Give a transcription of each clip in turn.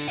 Hi,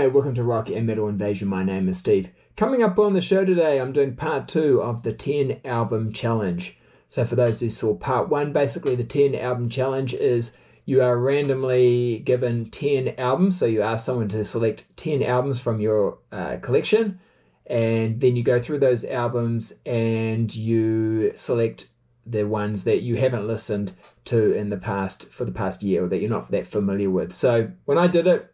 welcome to Rock and Metal Invasion. My name is Steve. Coming up on the show today, I'm doing part 2 of the 10 album challenge. So for those who saw part 1, basically the 10 album challenge is you are randomly given 10 albums. So you ask someone to select 10 albums from your collection, and then you go through those albums and you select the ones that you haven't listened to in the past, for the past year, or that you're not that familiar with. So when I did it,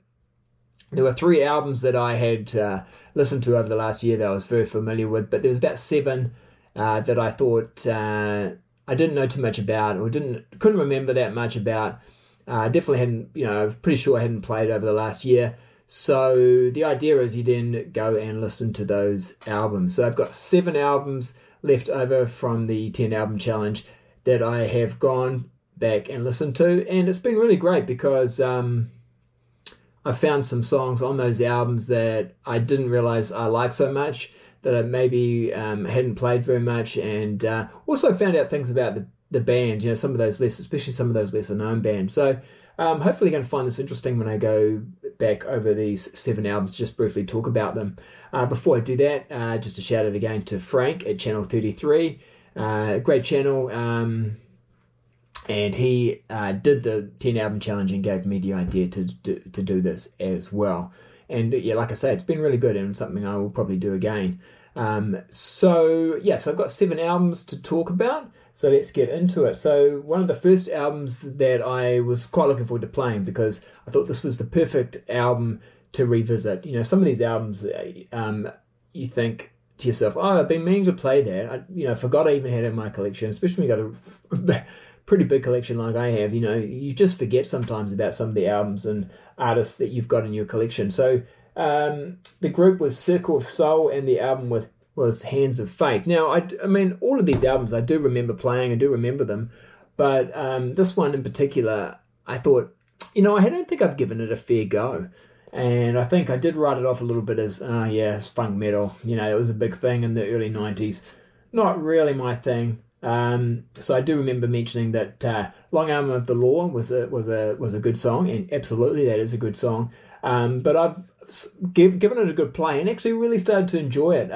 there were 3 albums that I had listened to over the last year that I was very familiar with, but there was about 7 that I thought I didn't know too much about, or couldn't remember that much about. Definitely hadn't, pretty sure I hadn't played over the last year. So the idea is you then go and listen to those albums. So I've got 7 albums left over from the 10 album challenge that I have gone back and listened to, and it's been really great because I found some songs on those albums that I didn't realize I liked so much, that I maybe hadn't played very much, and also found out things about the band, some of those especially some of those lesser known bands. So hopefully going to find this interesting when I go back over these 7 albums, just briefly talk about them. Before I do that, just a shout out again to Frank at Channel 33, great channel. And he did the 10 album challenge and gave me the idea to do this as well. And yeah, like I say, it's been really good and something I will probably do again. So I've got 7 albums to talk about. So let's get into it. So one of the first albums that I was quite looking forward to playing, because I thought this was the perfect album to revisit. Some of these albums, you think to yourself, oh, I've been meaning to play that. I forgot I even had it in my collection, especially when you got a pretty big collection like I have. You just forget sometimes about some of the albums and artists that you've got in your collection. So the group was Circle of Soul, and the album was Hands of Faith. Now, I mean, all of these albums I do remember playing, I do remember them, but this one in particular, I thought, I don't think I've given it a fair go. And I think I did write it off a little bit as, it's funk metal. It was a big thing in the early 90s. Not really my thing. So I do remember mentioning that Long Arm of the Law was a good song, and absolutely that is a good song. But I've given it a good play and actually really started to enjoy it.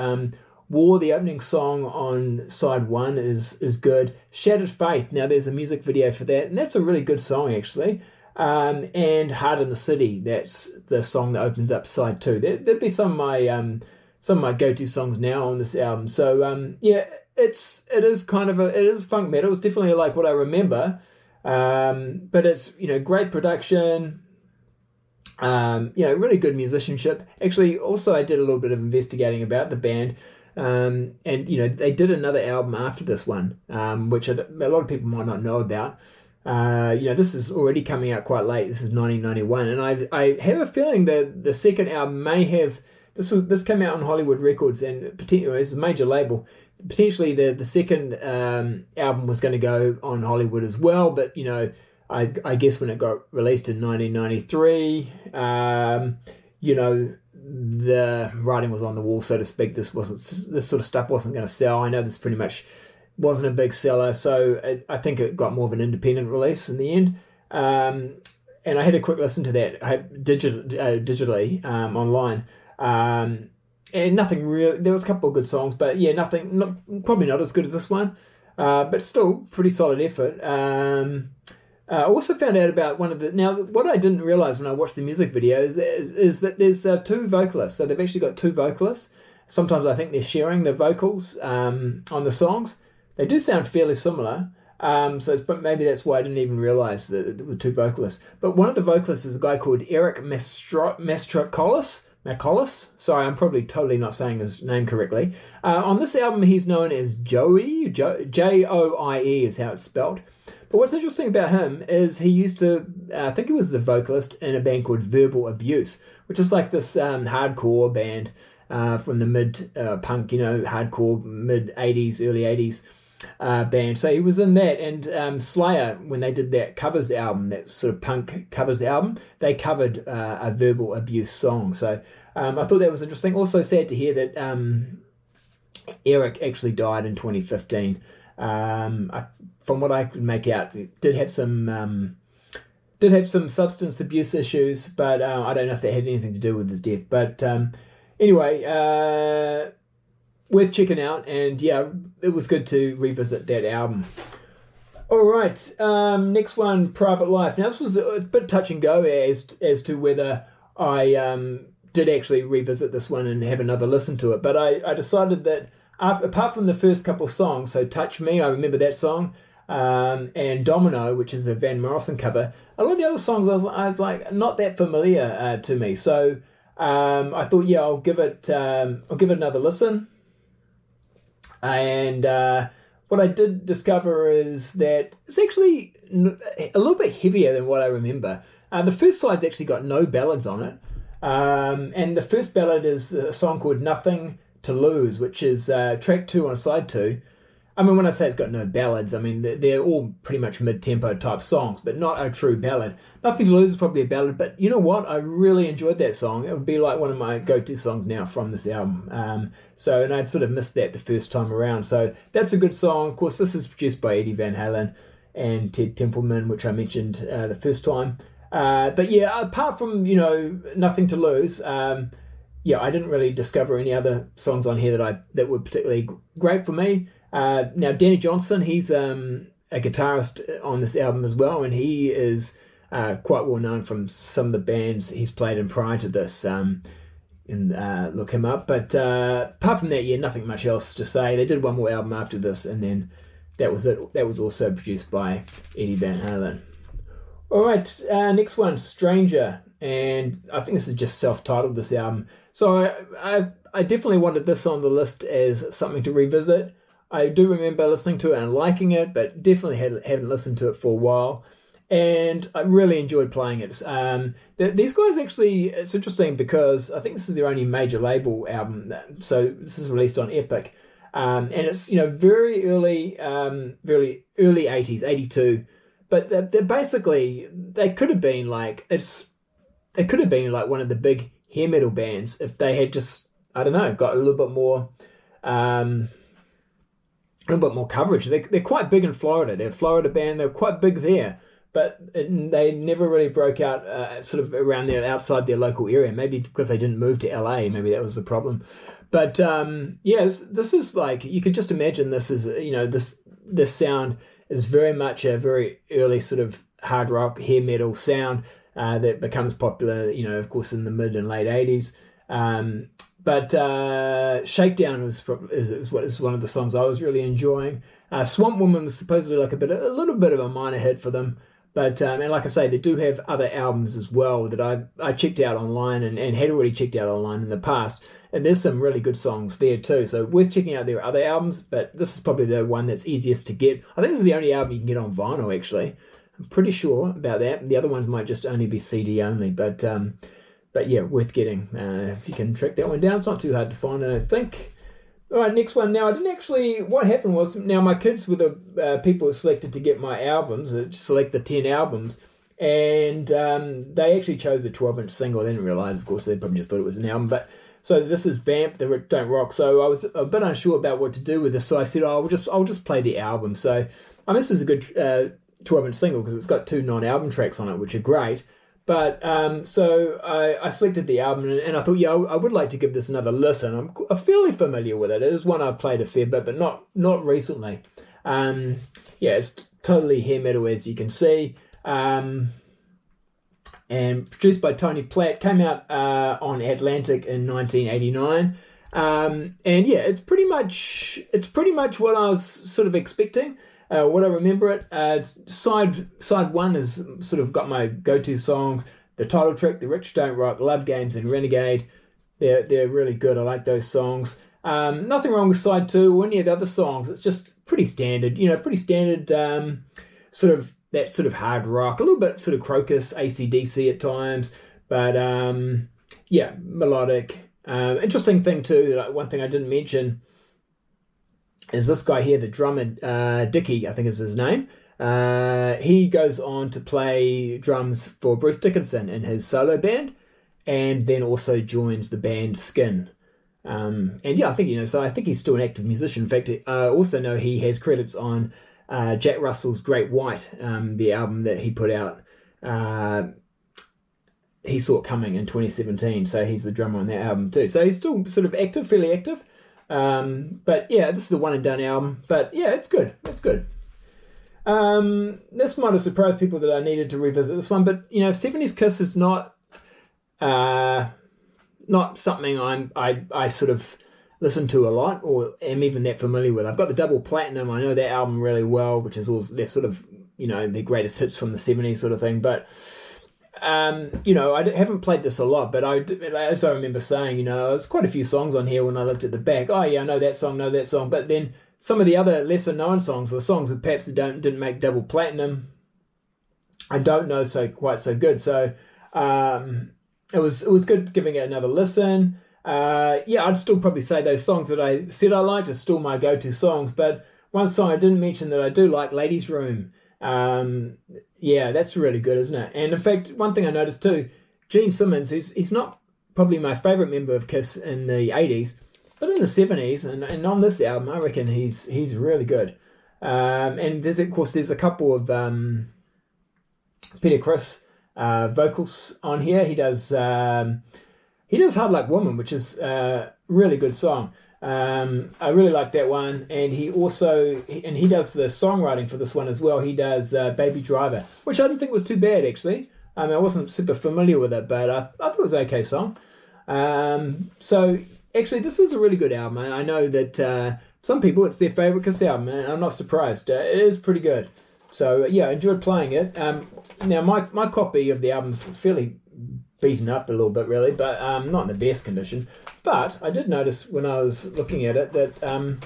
War, the opening song on side 1, is good. Shattered Faith, now there's a music video for that, and that's a really good song actually. And Heart in the City, that's the song that opens up side 2. That'd be some of my go-to songs now on this album. So it is funk metal. It's definitely like what I remember, but it's great production. Really good musicianship. Actually, also I did a little bit of investigating about the band, and they did another album after this one, which a lot of people might not know about. This is already coming out quite late. This is 1991, and I have a feeling that the second album may have this came out on Hollywood Records, and potentially it's a major label. Potentially the second album was going to go on Hollywood as well, but I guess when it got released in 1993, the writing was on the wall, so to speak. This sort of stuff wasn't going to sell. I know this pretty much wasn't a big seller, so I think it got more of an independent release in the end. And I had a quick listen to that digitally online. And nothing real. There was a couple of good songs, but probably not as good as this one, but still pretty solid effort. I also found out about what I didn't realize when I watched the music videos is that there's 2 vocalists. So they've actually got 2 vocalists. Sometimes I think they're sharing the vocals on the songs. They do sound fairly similar. But maybe that's why I didn't even realize that there were 2 vocalists. But one of the vocalists is a guy called Eric Mastrocolis. Sorry, I'm probably totally not saying his name correctly. On this album, he's known as Joey. Joie is how it's spelled. But what's interesting about him is he used to, I think he was the vocalist in a band called Verbal Abuse, which is like this hardcore band from the mid-punk, hardcore mid-80s, early 80s band. So he was in that, and Slayer, when they did that covers album, that sort of punk covers album, they covered a Verbal Abuse song. So I thought that was interesting. Also sad to hear that Eric actually died in 2015. From what I could make out, did have some substance abuse issues, but I don't know if that had anything to do with his death. But anyway, worth checking out, and yeah, it was good to revisit that album. All right, next one, Private Life. Now this was a bit touch and go as to whether I did actually revisit this one and have another listen to it, but I decided that apart from the first couple of songs, so Touch Me, I remember that song, and Domino, which is a Van Morrison cover, a lot of the other songs I was like not that familiar to me, so I thought, yeah, I'll give it another listen. And what I did discover is that it's actually a little bit heavier than what I remember. The first side's actually got no ballads on it, and the first ballad is a song called Nothing to Lose, which is track 2 on side 2. I mean, when I say it's got no ballads, I mean they're all pretty much mid-tempo type songs, but not a true ballad. Nothing to Lose is probably a ballad, but you know what? I really enjoyed that song. It would be like one of my go-to songs now from this album. And I'd sort of missed that the first time around. So that's a good song. Of course, this is produced by Eddie Van Halen and Ted Templeman, which I mentioned the first time. But yeah, apart from, Nothing to Lose, yeah, I didn't really discover any other songs on here that were particularly great for me. Now, Danny Johnson, he's a guitarist on this album as well, and he is quite well known from some of the bands he's played in prior to this. Look him up. But apart from that, yeah, nothing much else to say. They did one more album after this, and then that was it. That was also produced by Eddie Van Halen. All right, next one, Stranger, and I think this is just self-titled, this album. So I definitely wanted this on the list as something to revisit. I do remember listening to it and liking it, but definitely haven't listened to it for a while. And I really enjoyed playing it. These guys actually, it's interesting because I think this is their only major label album. So this is released on Epic. And it's, very early 80s, 82. But they're basically, they could have been like one of the big hair metal bands if they had just, I don't know, got a little bit more coverage. They're quite big in Florida. They're a Florida band. They're quite big there, but they never really broke out sort of around there outside their local area. Maybe because they didn't move to LA. Maybe that was the problem. But this is like, you could just imagine this is, this sound is very much a very early sort of hard rock, hair metal sound that becomes popular, of course, in the mid and late 80s. But Shakedown is one of the songs I was really enjoying. Swamp Woman was supposedly like a little bit of a minor hit for them. But and like I say, they do have other albums as well that I checked out online and had already checked out online in the past. And there's some really good songs there too. So worth checking out their other albums. But this is probably the one that's easiest to get. I think this is the only album you can get on vinyl, actually. I'm pretty sure about that. The other ones might just only be CD only. But yeah, worth getting if you can track that one down. It's not too hard to find, I don't think. All right, next one. Now, what happened was, now my kids were the people selected to get my albums, select the 10 albums, and they actually chose the 12-inch single. They didn't realise, of course, they probably just thought it was an album. But so this is Vamp, the Don't Rock. So I was a bit unsure about what to do with this. So I said, I'll just play the album. So this is a good 12-inch single because it's got 2 non-album tracks on it, which are great. But so I selected the album and I thought, yeah, I would like to give this another listen. I'm fairly familiar with it. It is one I've played a fair bit, but not recently. It's totally hair metal, as you can see. And produced by Tony Platt, came out on Atlantic in 1989. It's pretty much what I was sort of expecting. What I remember it, side 1 is sort of got my go-to songs. The title track, The Rich Don't Rock, Love Games, and Renegade. They're really good. I like those songs. Nothing wrong with side 2 or any of the other songs. It's just pretty standard. Sort of that sort of hard rock, a little bit sort of Crocus, AC/DC at times, but melodic. Interesting thing too. One thing I didn't mention is this guy here, the drummer, Dickie, I think is his name. He goes on to play drums for Bruce Dickinson in his solo band, and then also joins the band Skin. And yeah, I think, so I think he's still an active musician. In fact, I also know he has credits on Jack Russell's Great White, the album that he put out. He saw it coming in 2017, so he's the drummer on that album too. So he's still sort of active, fairly active. But yeah, this is the one and done album. But yeah, it's good. It's good. This might have surprised people that I needed to revisit this one, but 70s Kiss is not something I sort of listen to a lot or am even that familiar with. I've got the double platinum. I know that album really well, which is all their sort of their greatest hits from the 70s sort of thing. But I haven't played this a lot, but as I remember saying, there's quite a few songs on here when I looked at the back. Oh yeah, I know that song, but then some of the other lesser known songs, the songs that perhaps didn't make double platinum, I don't know quite so good. So it was good giving it another listen. I'd still probably say those songs that I said I liked are still my go-to songs. But one song I didn't mention that I do like, Ladies' Room. That's really good, isn't it? And in fact, one thing I noticed too, Gene Simmons, he's not probably my favourite member of Kiss in the 80s, but in the 70s and on this album, I reckon he's really good. And there's a couple of Peter Criss vocals on here. He does Hard Like Woman, which is a really good song. I really like that one, and he does the songwriting for this one as well. He does Baby Driver, which I didn't think was too bad actually. I wasn't super familiar with it, but I thought it was an okay song. So actually, this is a really good album. I know that some people it's their favourite Kiss album, and I'm not surprised. It is pretty good. So yeah, I enjoyed playing it. Now my copy of the album's fairly beaten up a little bit really, but not in the best condition. But I did notice when I was looking at it that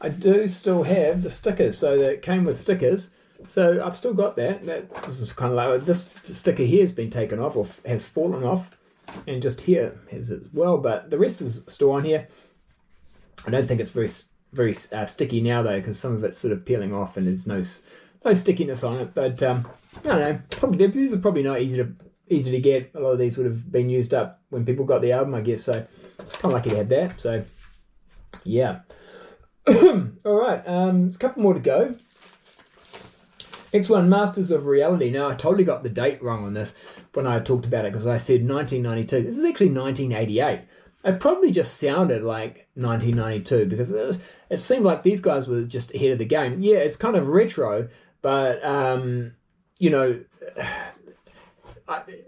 I do still have the stickers, so that it came with stickers. So I've still got that. This is kind of like this sticker here has been taken off or has fallen off, and just here has it as well. But the rest is still on here. I don't think it's very sticky now though, because some of it's sort of peeling off and there's no stickiness on it. But I don't know. These are probably not easy to get. A lot of these would have been used up when people got the album, I guess. So kind of lucky to have that. So yeah. All right. There's a couple more to go. Next one, Masters of Reality. Now I totally got the date wrong on this when I talked about it, because I said 1992. This is actually 1988. It probably just sounded like 1992 because it seemed like these guys were just ahead of the game. Yeah, it's kind of retro, but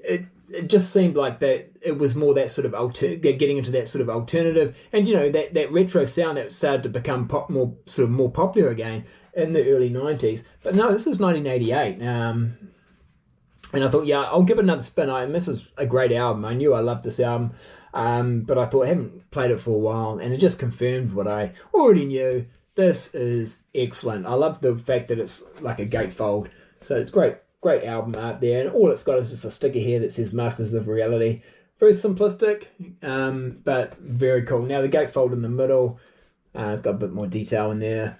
it just seemed like that it was more that sort of getting into that sort of alternative, and that retro sound that started to become more popular again in the early 90s. But no, this is 1988. And I thought, yeah, I'll give it another spin. This is a great album. I knew I loved this album, but I thought I haven't played it for a while, and it just confirmed what I already knew. This is excellent. I love the fact that it's like a gatefold. So it's great album art there, and all it's got is just a sticker here that says Masters of Reality. Very simplistic, but very cool. Now the gatefold in the middle, it's got a bit more detail in there.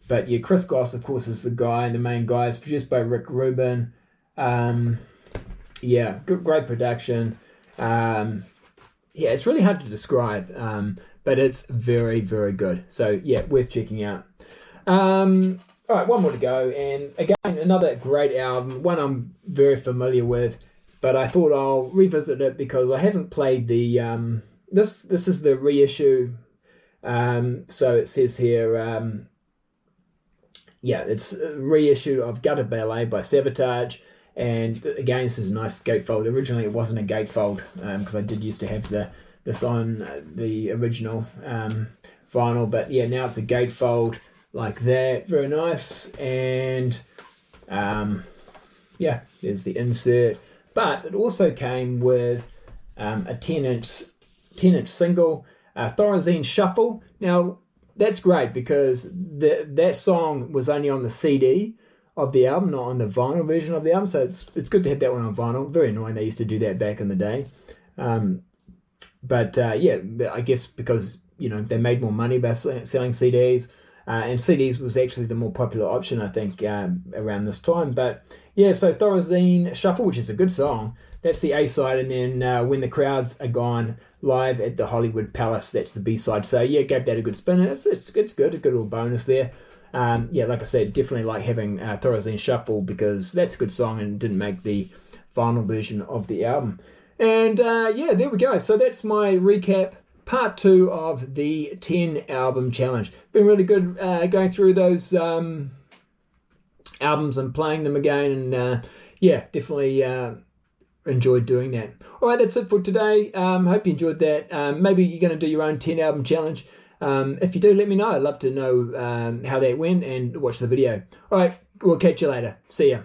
But yeah, Chris Goss, of course, is the main guy. It's produced by Rick Rubin. Yeah, great production. Yeah, it's really hard to describe, but it's very, very good. So yeah, worth checking out. All right, one more to go, and again, another great album, one I'm very familiar with, but I thought I'll revisit it because I haven't played the this is the reissue. So it says here, it's a reissue of Gutter Ballet by Sabotage, and again, this is a nice gatefold. Originally, it wasn't a gatefold because I did used to have this on the original vinyl, but yeah, now it's a gatefold like that. Very nice. And there's the insert, but it also came with a 10-inch single, Thorazine Shuffle. Now that's great because that song was only on the CD of the album, not on the vinyl version of the album, so it's good to have that one on vinyl. Very annoying, they used to do that back in the day. I guess because they made more money by selling CDs, and CDs was actually the more popular option, I think, around this time. But yeah, so Thorazine Shuffle, which is a good song, That's the A side, and then When the Crowds Are Gone, live at the Hollywood Palace. That's the B side. So yeah, gave that a good spin. It's good, a good little bonus there. Yeah, like I said, definitely like having Thorazine Shuffle, because that's a good song and didn't make the final version of the album. And yeah, there we go. So that's my recap, part 2 of the 10 album challenge. Been really good going through those albums and playing them again, and yeah, definitely enjoyed doing that. All right, that's it for today. Hope you enjoyed that. Maybe you're going to do your own 10 album challenge. If you do, let me know. I'd love to know how that went, and watch the video. All right, we'll catch you later. See ya.